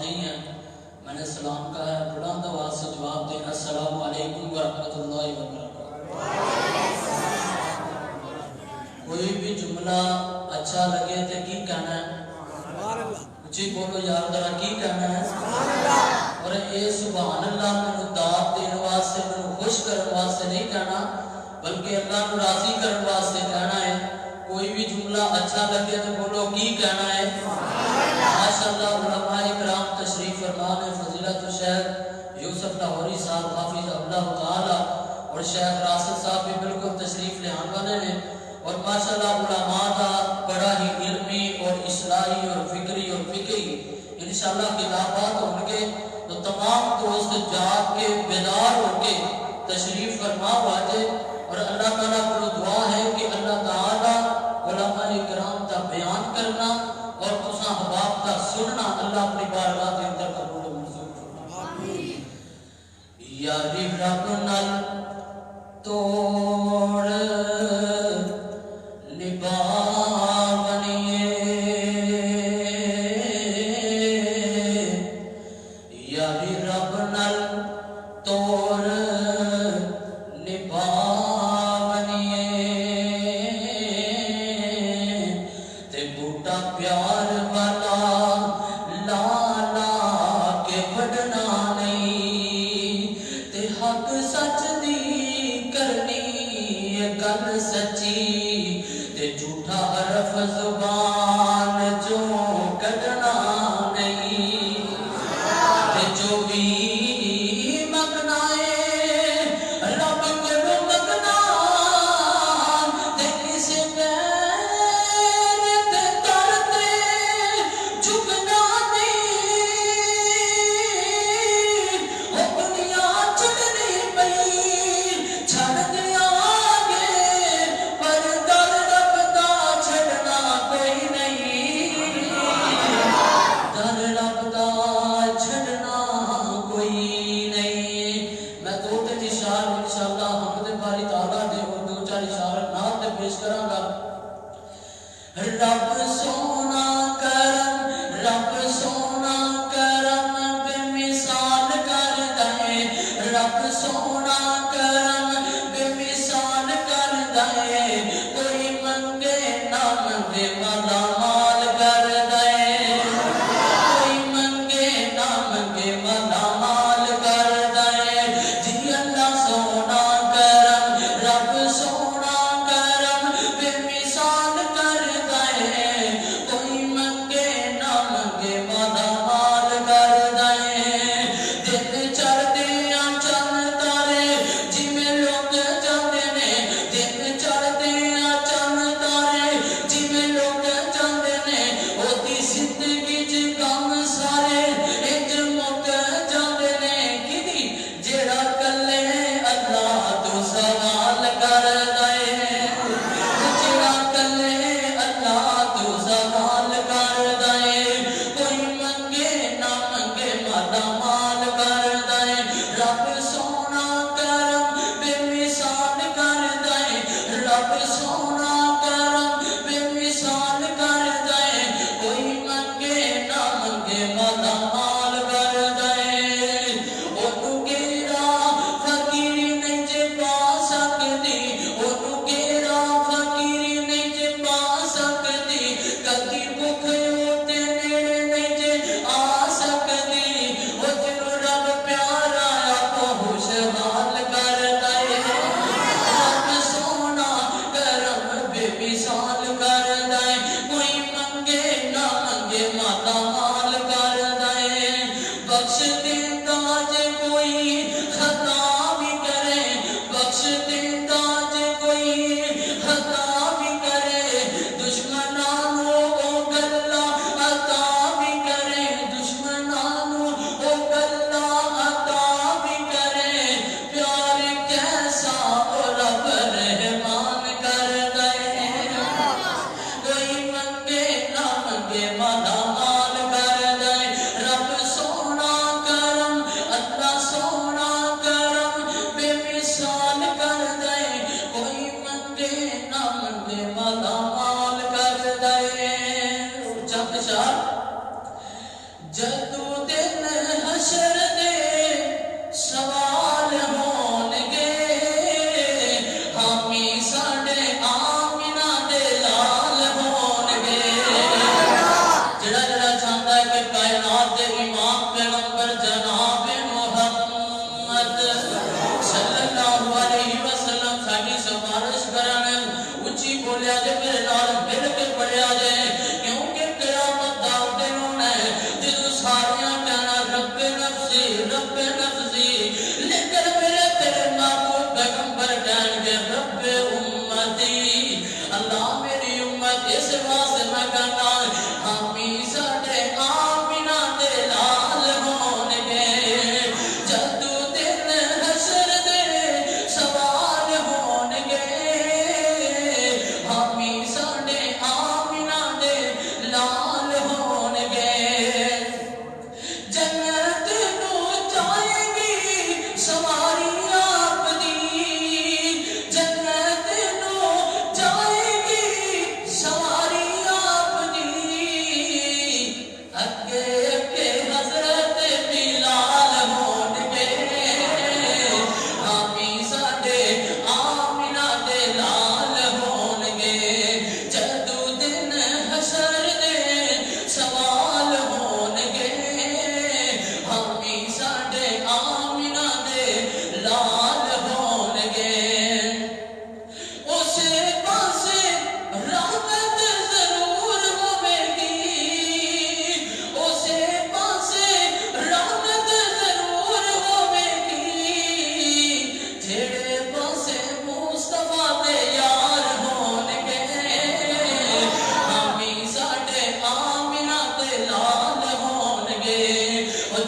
نہیں ہے، میں نے سلام کہا ہے، بلند آواز سے جواب دینا السلام علیکم ورحمۃ اللہ وبرکاتہ۔ کوئی بھی جملہ اچھا لگے تو کی کہنا ہے؟ اچھی بولو یار ذرا کی کہنا ہے؟ اور اے سبحان اللہ میں داد دین واسطے میں خوش کرنے واسطے نہیں کہنا بلکہ اللہ کو راضی کرنے واسطے کہنا ہے۔ کوئی بھی جملہ اچھا لگے تو بولو کی کہنا ہے؟ ماشاءاللہ علماء اکرام تشریف فرمان ہے، فضیلت شیخ یوسف لاہوری صاحب حافظ اللہ تعالی اور شیخ راشد صاحب بھی بالکل تشریف لے آنے والے ہیں، اور ماشاءاللہ علماء کا بڑا ہی علمی اور اصلاحی اور فکری اور فقہی انشاءاللہ کتابات ہوں گے، تو تمام دوست جاگ کے بیدار ہو کے تشریف فرما واجے، اور اللہ تعالیٰ کو دعا ہے کہ اللہ تعالیٰ علماء اکرام کا بیان کرنا اور تساں حباب کا سننا اللہ اپنی بارگاہ کے اندر قبول و منظور فرما۔ یاری رب نال توڑ نبھاونیے، یاری رب نال توڑ نبھاونیے، تے بوٹا پیار والا لالا کے بڑھنا نہیں، تے حق سچ دی کرنی گل سچی، تے جھوٹا حرف زبان جو کڈنا نہیں، تے جو بھی مگنا ہے رب کو مگنا، تے کسے غیر تے در تے جھکنا نہیں، او دنیا چھڑنی پئی چھڑ دیا گے، پر در رب دا چھڑنا کوئی نہیں، در رب دا چھڑنا کوئی نہیں۔ میں دو تین اشعار انشاءاللہ حمد باری تعالیٰ دے اور دو چار اشعار نام تے پیش کراں گا۔ رب سونا کرم، رب سونا کرم بے مثال کر دے، رب سونا کرم بے مثال کر دے، کوئی منگے نہ منگے مالا مال کر دے، کوئی منگے نہ منگے مالا مال کر دے، جی اللہ سونا کرم، رب سونا کرم بے مثال کر دے، کوئی منگے نہ منگے مالا مال کر دے، دن چڑھدے آ چند تارے جویں لوگ جاندے نے، دن چڑھدے آ چند تارے جویں لوگ جاندے نے، اوہدی زندگی چ کم سارے انج مک جاندے نے، کدی جیڑا کلے اللہ تو سوال کر دے، جیڑا کلے اللہ تو سوال کر دے، کوئی منگے نہ منگے مالا مال کر دے، رب سونا کرم بے مثال کر دے، رب سونا کرم بے مثال کر دے، کوئی منگے نہ منگے مالا مال کر دے، اونوں گیرا فقیری نہیں جے پا سکدی، اونوں گیرا فقیری نہیں جے پا سکدی، کدی بھوک اوتے نیڑے نہیں جے آ سکدی، او جنوں رب پیارا آپ خوشحال کر دے، رب سونا کرم بے مثال کر دے، کوئی منگے نہ منگے مالا مال کر دے، بخش دیندا جے کوئی خطا بھی کرے، بخش دیندا جے کوئی خطا بھی کرے، دشمناں نوں او گلاں عطا بھی کرے، دشمناں نوں او گلاں عطا بھی کرے، پیار کیسا او رب رحمان کر دے، کوئی منگے نہ منگے مالا مال کر دے، رب سونا جدو دن حشر دے سوال ہونگے حامی ساڈے آمینہ دے لال ہونگے جڑا جڑا چاہتا ہے کہ کائنات دے امام پیغمبر جناب محمد صلی اللہ علیہ وسلم ساڈی سفارش کرن اچھی بولیا جے میرے نال مل کے پڑھیا جے کیونکہ قیامت دا دن ہونا ہے جدوں ساریاں کہنا رب نفسی لیکن میرے تیرے محبوب پیغمبر کہن گے رب امتی اللہ میری امت اس واسطے میں کہنا حامی ساڈے آمینہ دے لال ہونگے جدو دن حشر دے سوال ہونگے حامی ساڈے آمینہ دے لال ہونگے جنت نو جائے گی سواری آپ دی جنت نو جائے گی سواری آپ دی اگے اگے حضرت بلال ہونگے حامی ساڈے آمینہ دے لال ہونگے جدو دن حشر دے سوال ہونگے حامی ساڈے آمینہ دے لال ہونگے اسے پاسے رحمت ضرور ہوے گی اسے پاسے رحمت ضرور ہوے گی جڑے پاسے مصطفیٰ دے یار ہونگے حامی ساڈے آمینہ دے لال ہونگے اور